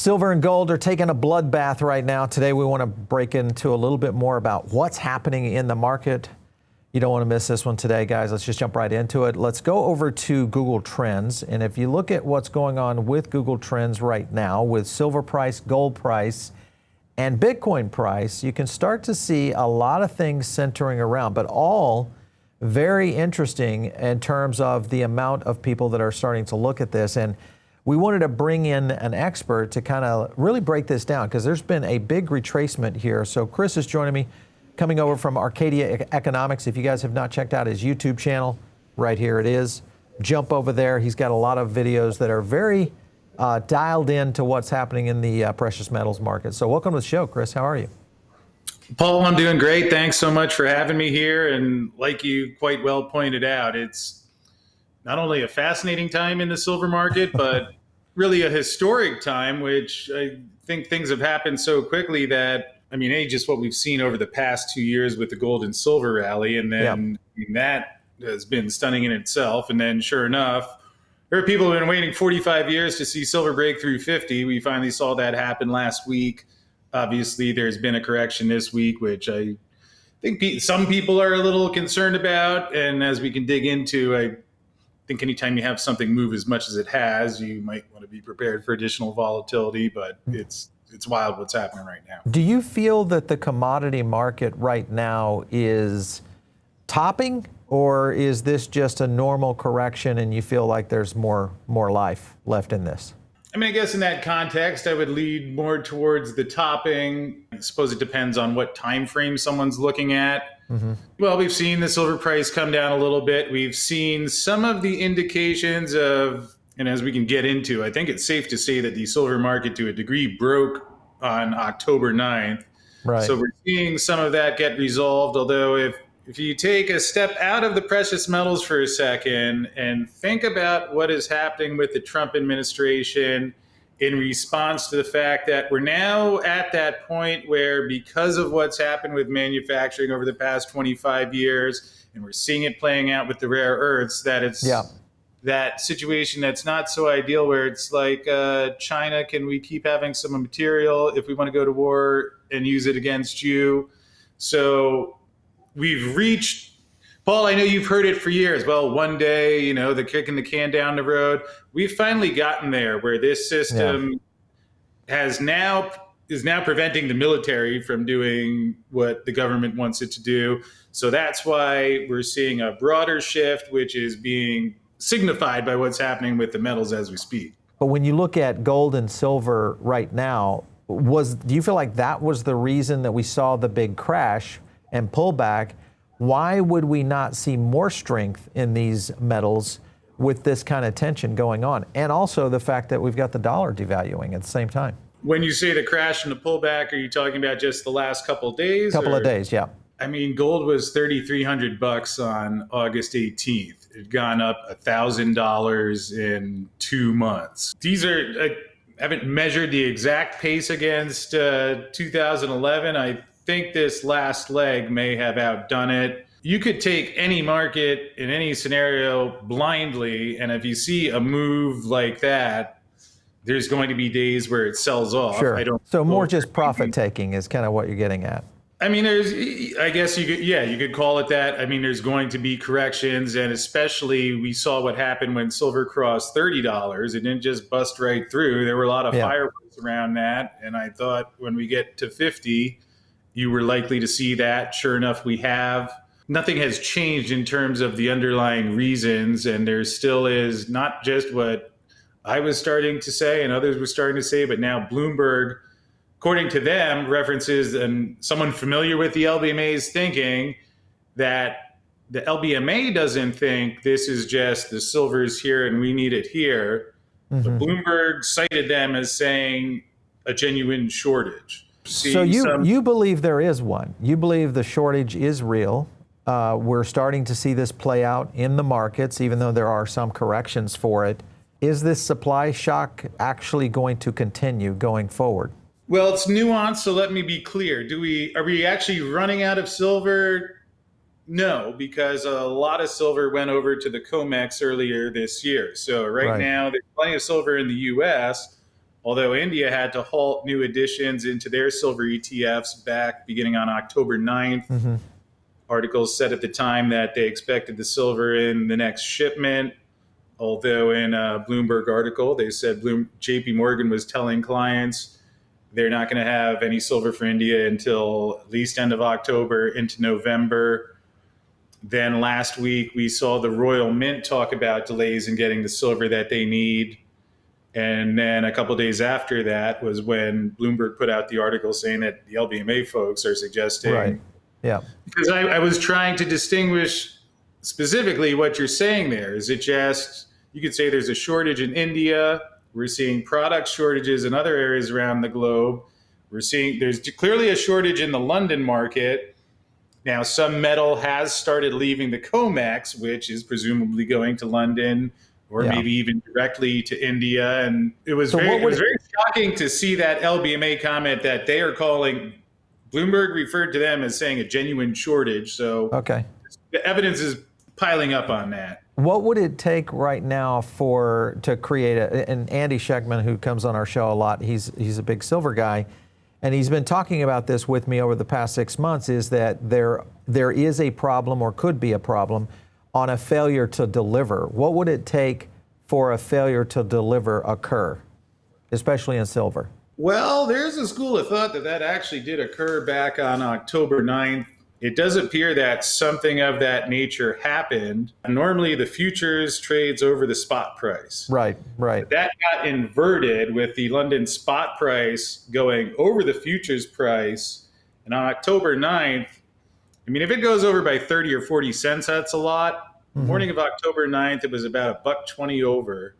Silver and gold are taking a bloodbath right now. Today we want to break into a little bit more about what's happening in the market. You don't want to miss this one today, guys. Let's just jump right into it. Let's go over to Google Trends. And if you look at what's going on with Google Trends right now, with silver price, gold price, and Bitcoin price, you can start to see a lot of things centering around, but all very interesting in terms of the amount of people that are starting to look at this. And we wanted to bring in an expert to kind of really break this down because there's been a big retracement here. So Chris is joining me, coming over from Arcadia Economics. If you guys have not checked out his YouTube channel, right here it is. Jump over there. He's got a lot of videos that are very dialed in to what's happening in the precious metals market. So welcome to the show, Chris. How are you? Paul, I'm doing great. Thanks so much for having me here. And like you quite well pointed out, it's not only a fascinating time in the silver market, but really a historic time, which I think things have happened so quickly that, I mean, just what we've seen over the past 2 years with the gold and silver rally. And then that has been stunning in itself. And then sure enough, there are people who have been waiting 45 years to see silver break through 50. We finally saw that happen last week. Obviously, there's been a correction this week, which I think some people are a little concerned about. And as we can dig into, I think anytime you have something move as much as it has, you might want to be prepared for additional volatility. But it's wild what's happening right now. Do you feel that the commodity market right now is topping, or is this just a normal correction and you feel like there's more life left in this? I mean, I guess in that context, I would lead more towards the topping. I suppose it depends on what time frame someone's looking at. Mm-hmm. Well, we've seen the silver price come down a little bit. We've seen some of the indications of, and as we can get into, I think it's safe to say that the silver market to a degree broke on October 9th. Right. So we're seeing some of that get resolved, although if you take a step out of the precious metals for a second and think about what is happening with the Trump administration in response to the fact that we're now at that point where, because of what's happened with manufacturing over the past 25 years, and we're seeing it playing out with the rare earths, that it's that situation that's not so ideal where it's like, China, can we keep having some material if we want to go to war and use it against you? So we've reached, Paul, I know you've heard it for years. Well, one day, the kicking the can down the road. We've finally gotten there where this system is now preventing the military from doing what the government wants it to do. So that's why we're seeing a broader shift, which is being signified by what's happening with the metals as we speak. But when you look at gold and silver right now, do you feel like that was the reason that we saw the big crash and pullback? Why would we not see more strength in these metals with this kind of tension going on? And also the fact that we've got the dollar devaluing at the same time. When you say the crash and the pullback, are you talking about just the last couple of days? Couple of days, yeah. I mean, gold was $3,300 on August 18th. It had gone up $1,000 in 2 months. These are, I haven't measured the exact pace against 2011. I think this last leg may have outdone it. You could take any market in any scenario blindly, and if you see a move like that, there's going to be days where it sells off. Sure. So more just profit taking is kind of what you're getting at. I mean, I guess you could call it that. I mean, there's going to be corrections, and especially we saw what happened when silver crossed $30. It didn't just bust right through. There were a lot of fireworks around that, and I thought when we get to 50, you were likely to see that. Sure enough, we have. Nothing has changed in terms of the underlying reasons, and there still is not just what I was starting to say and others were starting to say, but now Bloomberg, according to them, references, and someone familiar with the LBMA's thinking, that the LBMA doesn't think this is just the silver's here and we need it here. Mm-hmm. But Bloomberg cited them as saying a genuine shortage. So you believe there is one. You believe the shortage is real. We're starting to see this play out in the markets, even though there are some corrections for it. Is this supply shock actually going to continue going forward? Well, it's nuanced, so let me be clear. Are we actually running out of silver? No, because a lot of silver went over to the COMEX earlier this year. So right now, there's plenty of silver in the U.S., although India had to halt new additions into their silver ETFs back beginning on October 9th. Articles said at the time that they expected the silver in the next shipment, although in a Bloomberg article, they said JP Morgan was telling clients they're not going to have any silver for India until at least end of October into November. Then last week, we saw the Royal Mint talk about delays in getting the silver that they need. And then a couple of days after that was when Bloomberg put out the article saying that the LBMA folks are suggesting. Right. Yeah. Because I was trying to distinguish specifically what you're saying there. Is it just, you could say there's a shortage in India. We're seeing product shortages in other areas around the globe. We're seeing there's clearly a shortage in the London market. Now, some metal has started leaving the COMEX, which is presumably going to London or maybe even directly to India. And it was, very shocking to see that LBMA comment that they are calling, Bloomberg referred to them as saying a genuine shortage. So the evidence is piling up on that. What would it take right now to create and Andy Schectman, who comes on our show a lot, he's a big silver guy, and he's been talking about this with me over the past 6 months, is that there is a problem, or could be a problem, on a failure to deliver. What would it take for a failure to deliver occur, especially in silver? Well, there's a school of thought that actually did occur back on October 9th. It does appear that something of that nature happened. Normally, the futures trades over the spot price. Right. But that got inverted with the London spot price going over the futures price. And on October 9th, I mean, if it goes over by 30 or 40 cents, that's a lot. Morning of October 9th, it was about $1.20 over.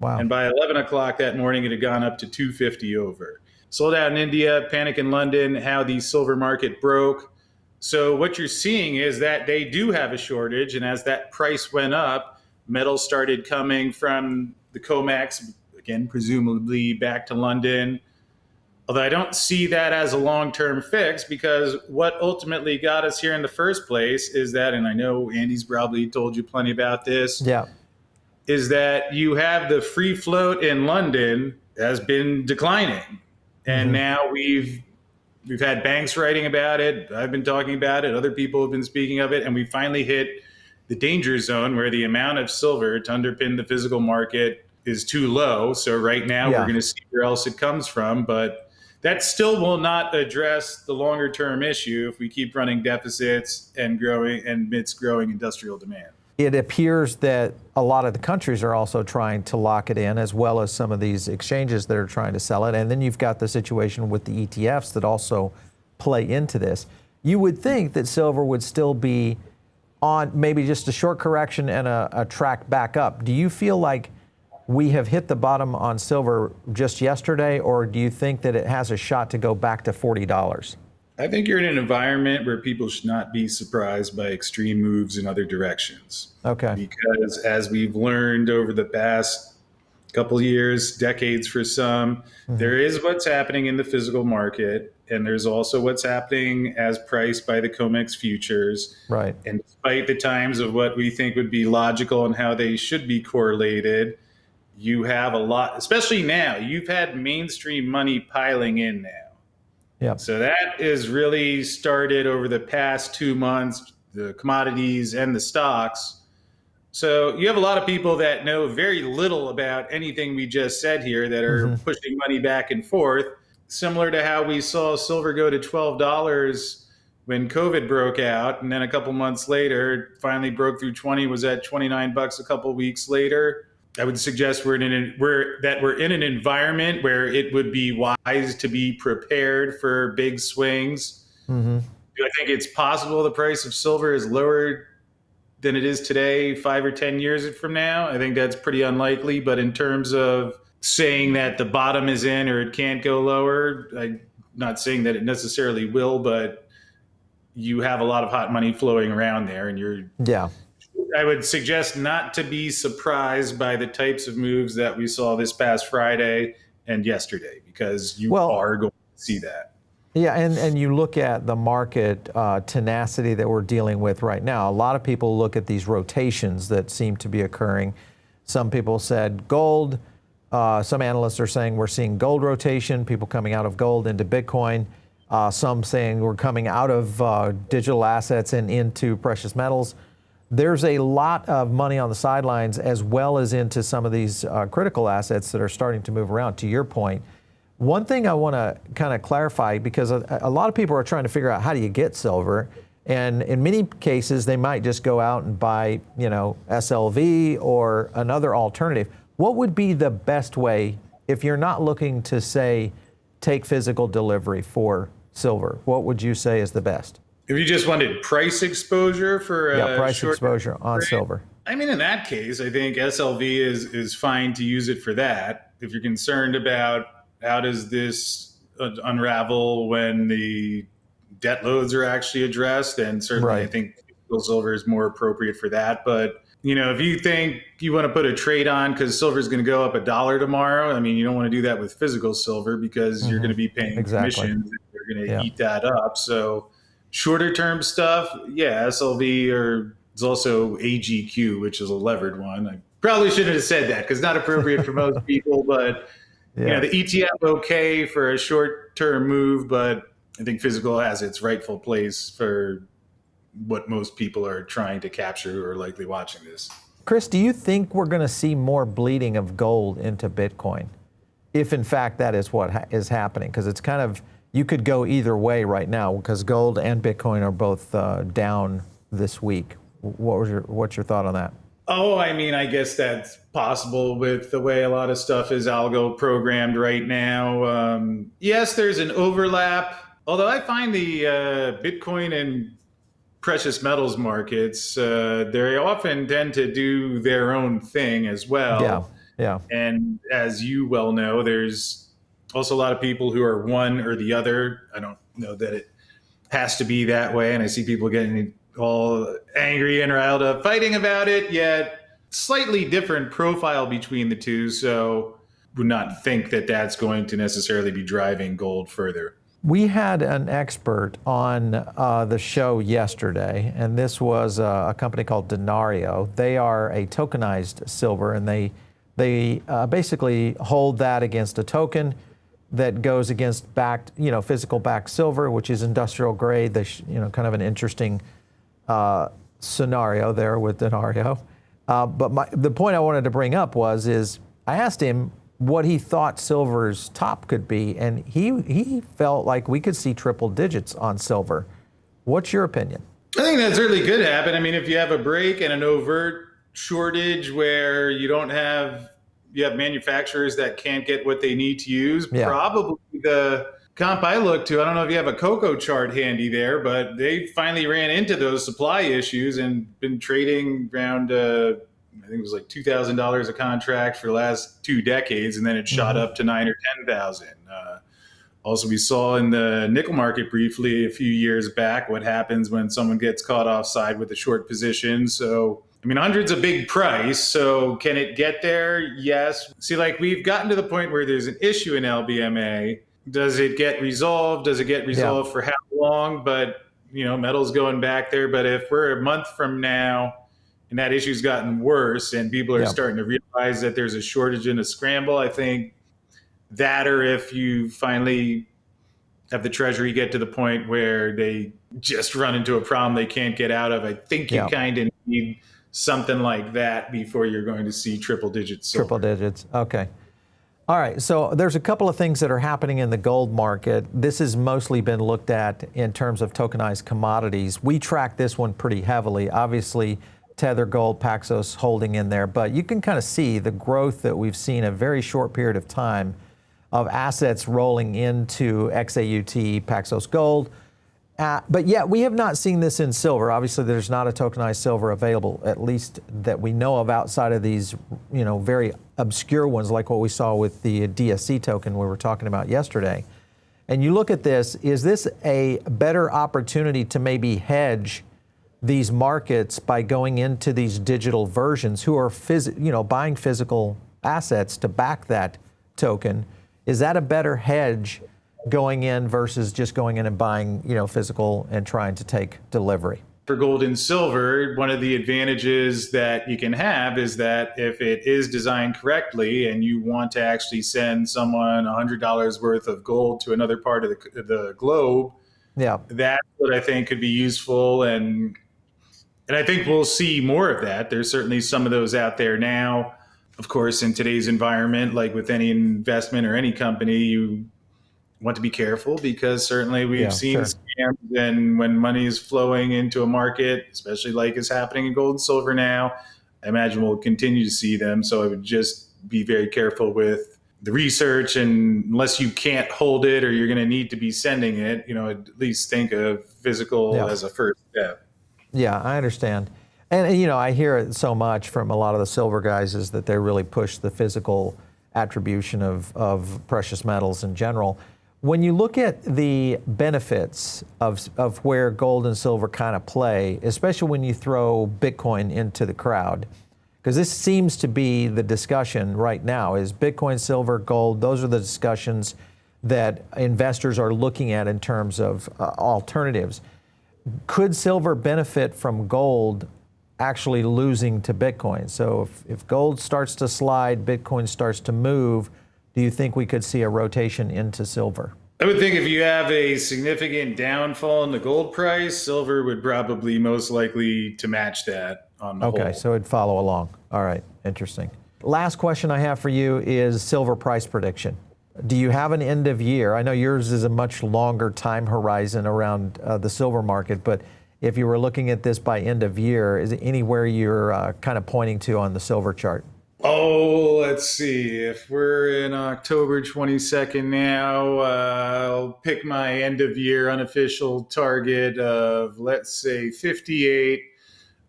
Wow. And by 11 o'clock that morning, it had gone up to $2.50 over. Sold out in India, panic in London, how the silver market broke. So what you're seeing is that they do have a shortage. And as that price went up, metal started coming from the COMEX, again, presumably back to London. Although I don't see that as a long-term fix, because what ultimately got us here in the first place is that, and I know Andy's probably told you plenty about this, is that you have the free float in London has been declining. And now we've had banks writing about it. I've been talking about it. Other people have been speaking of it. And we finally hit the danger zone where the amount of silver to underpin the physical market is too low. So right now we're going to see where else it comes from. But that still will not address the longer term issue if we keep running deficits and growing amidst growing industrial demand. It appears that a lot of the countries are also trying to lock it in, as well as some of these exchanges that are trying to sell it. And then you've got the situation with the ETFs that also play into this. You would think that silver would still be on maybe just a short correction and a track back up. Do you feel like we have hit the bottom on silver just yesterday, or do you think that it has a shot to go back to $40? I think you're in an environment where people should not be surprised by extreme moves in other directions. Okay. Because as we've learned over the past couple of years, decades for some, there is what's happening in the physical market, and there's also what's happening as priced by the COMEX futures. Right. And despite the times of what we think would be logical and how they should be correlated, you have a lot, especially now, you've had mainstream money piling in now. Yeah. So that is really started over the past 2 months, the commodities and the stocks. So you have a lot of people that know very little about anything we just said here that are pushing money back and forth, similar to how we saw silver go to $12 when COVID broke out. And then a couple months later, finally broke through 20, was at $29 a couple weeks later. I would suggest we're in an environment where it would be wise to be prepared for big swings. Do I think it's possible the price of silver is lower than it is today 5 or 10 years from now? I think that's pretty unlikely. But in terms of saying that the bottom is in or it can't go lower, I'm not saying that it necessarily will, but you have a lot of hot money flowing around there, and I would suggest not to be surprised by the types of moves that we saw this past Friday and yesterday, because you are going to see that. Yeah, and you look at the market tenacity that we're dealing with right now. A lot of people look at these rotations that seem to be occurring. Some people said gold, Some analysts are saying we're seeing gold rotation, people coming out of gold into Bitcoin. Some saying we're coming out of digital assets and into precious metals. There's a lot of money on the sidelines as well as into some of these critical assets that are starting to move around, to your point. One thing I want to kind of clarify, because a lot of people are trying to figure out how do you get silver, and in many cases they might just go out and buy, SLV or another alternative. What would be the best way if you're not looking to, say, take physical delivery for silver? What would you say is the best? If you just wanted price exposure for price exposure on silver. I mean, in that case, I think SLV is fine to use it for that. If you're concerned about how does this unravel when the debt loads are actually addressed, and certainly I think silver is more appropriate for that. But if you think you want to put a trade on because silver is going to go up $1 tomorrow, I mean, you don't want to do that with physical silver because you're going to be paying commissions and you're going to eat that up. So shorter term stuff, SLV, or it's also AGQ, which is a levered one. I probably shouldn't have said that because it's not appropriate for most people, but the ETF okay for a short term move, but I think physical has its rightful place for what most people are trying to capture who are likely watching this. Chris, do you think we're going to see more bleeding of gold into Bitcoin, if in fact that is what is happening? Because it's kind of, you could go either way right now because gold and Bitcoin are both down this week. What's your thought on that? Oh, I mean, I guess that's possible with the way a lot of stuff is algo programmed right now. Yes, there's an overlap, although I find the Bitcoin and precious metals markets, they often tend to do their own thing as well. Yeah. And as you well know, there's also a lot of people who are one or the other. I don't know that it has to be that way. And I see people getting all angry and riled up fighting about it, yet slightly different profile between the two. So would not think that that's going to necessarily be driving gold further. We had an expert on the show yesterday, and this was a company called Denario. They are a tokenized silver, and they basically hold that against a token that goes against physical backed silver, which is industrial grade. Kind of an interesting scenario there with Denario. But the point I wanted to bring up is I asked him what he thought silver's top could be, and he felt like we could see triple digits on silver. What's your opinion? I think that certainly could happen. I mean, if you have a break and an overt shortage where you have manufacturers that can't get what they need to use, probably the comp I look to, I don't know if you have a cocoa chart handy there, but they finally ran into those supply issues and been trading around I think it was like $2,000 a contract for the last 2 decades, and then it shot up to 9,000 or 10,000. Also, we saw in the nickel market briefly a few years back what happens when someone gets caught offside with a short position. So, I mean, 100's a big price. So can it get there? Yes. See, we've gotten to the point where there's an issue in LBMA. Does it get resolved? Does it get resolved for how long? But, metal's going back there. But if we're a month from now, and that issue's gotten worse and people are starting to realize that there's a shortage and a scramble, I think that, or if you finally have the Treasury get to the point where they just run into a problem they can't get out of, I think you kind of need something like that before you're going to see triple digits. Triple digits. Okay. All right. So there's a couple of things that are happening in the gold market. This has mostly been looked at in terms of tokenized commodities. We track this one pretty heavily. Obviously, Tether Gold, Paxos holding in there, but you can kind of see the growth that we've seen in a very short period of time of assets rolling into XAUT, Paxos Gold. But yet we have not seen this in silver. Obviously, there's not a tokenized silver available, at least that we know of, outside of these, very obscure ones like what we saw with the DSC token we were talking about yesterday. And you look at this, is this a better opportunity to maybe hedge these markets by going into these digital versions who are buying physical assets to back that token? Is that a better hedge going in versus just going in and buying physical and trying to take delivery? For gold and silver, one of the advantages that you can have is that if it is designed correctly and you want to actually send someone $100 worth of gold to another part of the globe, Yeah. that's what I think could be useful. And I think we'll see more of that. There's certainly some of those out there now. Of course, in today's environment, like with any investment or any company, you want to be careful because certainly we've Yeah, seen sure. scams, and when money is flowing into a market, especially like is happening in gold and silver now, I imagine we'll continue to see them. So I would just be very careful with the research, and unless you can't hold it or you're going to need to be sending it, at least think of physical Yeah. as a first step. Yeah, I understand. And I hear it so much from a lot of the silver guys is that they really push the physical attribution of precious metals in general. When you look at the benefits of where gold and silver kind of play, especially when you throw Bitcoin into the crowd, because this seems to be the discussion right now, is Bitcoin, silver, gold, those are the discussions that investors are looking at in terms of alternatives. Could silver benefit from gold actually losing to Bitcoin? So if gold starts to slide, Bitcoin starts to move, do you think we could see a rotation into silver? I would think if you have a significant downfall in the gold price, silver would probably most likely to match that on the Okay, whole. so it'd follow along. All right, interesting. Last question I have for you is silver price prediction. Do you have an end of year? I know yours is a much longer time horizon around the silver market, but if you were looking at this by end of year, is it anywhere you're kind of pointing to on the silver chart? Oh, let's see. If we're in October 22nd now, I'll pick my end of year unofficial target of, let's say, 58,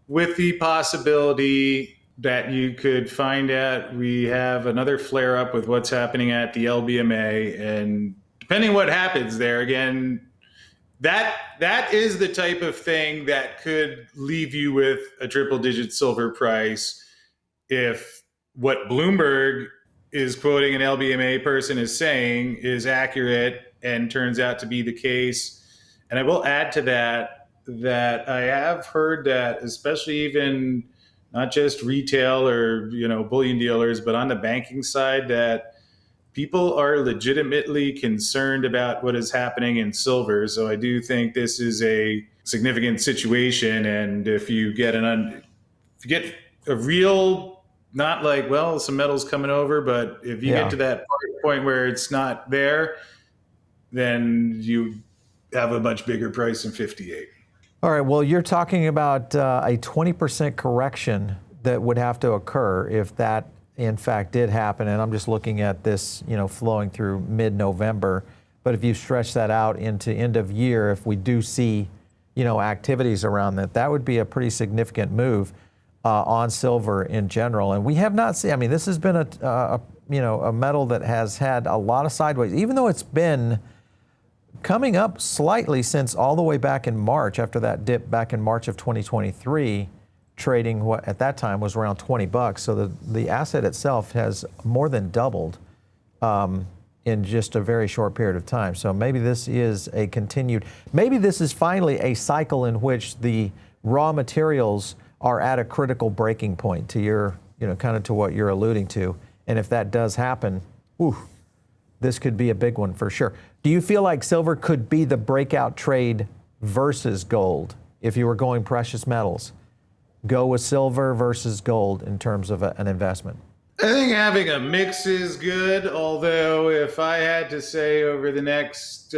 with the possibility that you could find out we have another flare up with what's happening at the LBMA. And depending what happens there, again, that is the type of thing that could leave you with a triple digit silver price if what Bloomberg is quoting an LBMA person is saying is accurate and turns out to be the case. And I will add to that I have heard that, especially even not just retail or bullion dealers, but on the banking side, that people are legitimately concerned about what is happening in silver. So I do think this is a significant situation, and if you get a real, not like, well, some metal's coming over, but if you get Yeah. to that point where it's not there, then you have a much bigger price than 58. All right, well, you're talking about a 20% correction that would have to occur if that in fact did happen. And I'm just looking at this, flowing through mid-November. But if you stretch that out into end of year, if we do see, activities around that, that would be a pretty significant move on silver in general. And we have not seen, this has been a metal that has had a lot of sideways, even though it's been coming up slightly since all the way back in March, after that dip back in March of 2023, trading what at that time was around $20. So the asset itself has more than doubled in just a very short period of time. So maybe this is maybe this is finally a cycle in which the raw materials are at a critical breaking point, to your, kind of to what you're alluding to. And if that does happen, this could be a big one for sure. Do you feel like silver could be the breakout trade versus gold if you were going precious metals? Go with silver versus gold in terms of an investment? I think having a mix is good, although if I had to say over the next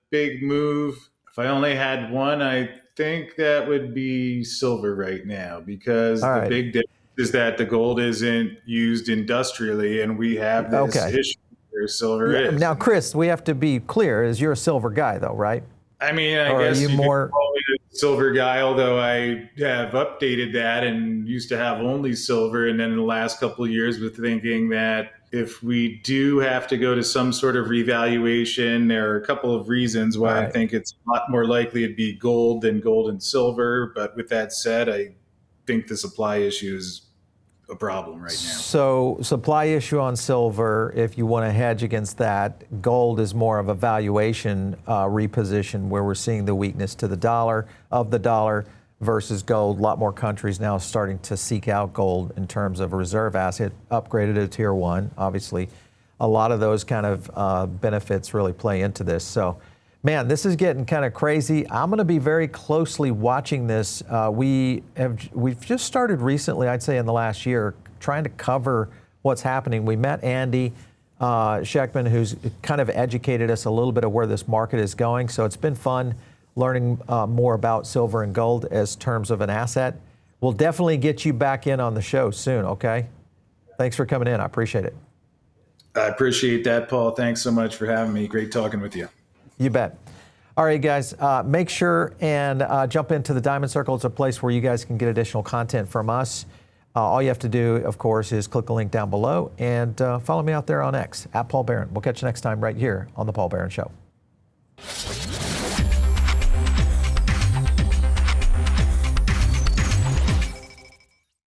big move, if I only had one, I think that would be silver right now, because All the right. big difference is that the gold isn't used industrially, and we have this Okay. issue where silver Yeah. is. Now, Chris, we have to be clear, is you're a silver guy though, right? I mean, I Or are guess you you more could call me a silver guy, although I have updated that and used to have only silver. And then in the last couple of years, with thinking that if we do have to go to some sort of revaluation, there are a couple of reasons all why I right. think it's a lot more likely it'd be gold than gold and silver. But with that said, I think the supply issue is a problem right now. So supply issue on silver, if you want to hedge against that. Gold is more of a valuation reposition where we're seeing the weakness to the dollar versus gold. A lot more countries now starting to seek out gold in terms of a reserve asset, upgraded to tier 1. Obviously, a lot of those kind of benefits really play into this. So, man, this is getting kind of crazy. I'm going to be very closely watching this. We've just started recently, I'd say in the last year, trying to cover what's happening. We met Andy Scheckman, who's kind of educated us a little bit of where this market is going. So it's been fun learning more about silver and gold as terms of an asset. We'll definitely get you back in on the show soon, okay? Thanks for coming in. I appreciate it. I appreciate that, Paul. Thanks so much for having me. Great talking with you. You bet. All right, guys, make sure and jump into the Diamond Circle. It's a place where you guys can get additional content from us. All you have to do, of course, is click the link down below and follow me out there on X, @Paul Barron. We'll catch you next time right here on The Paul Barron Show.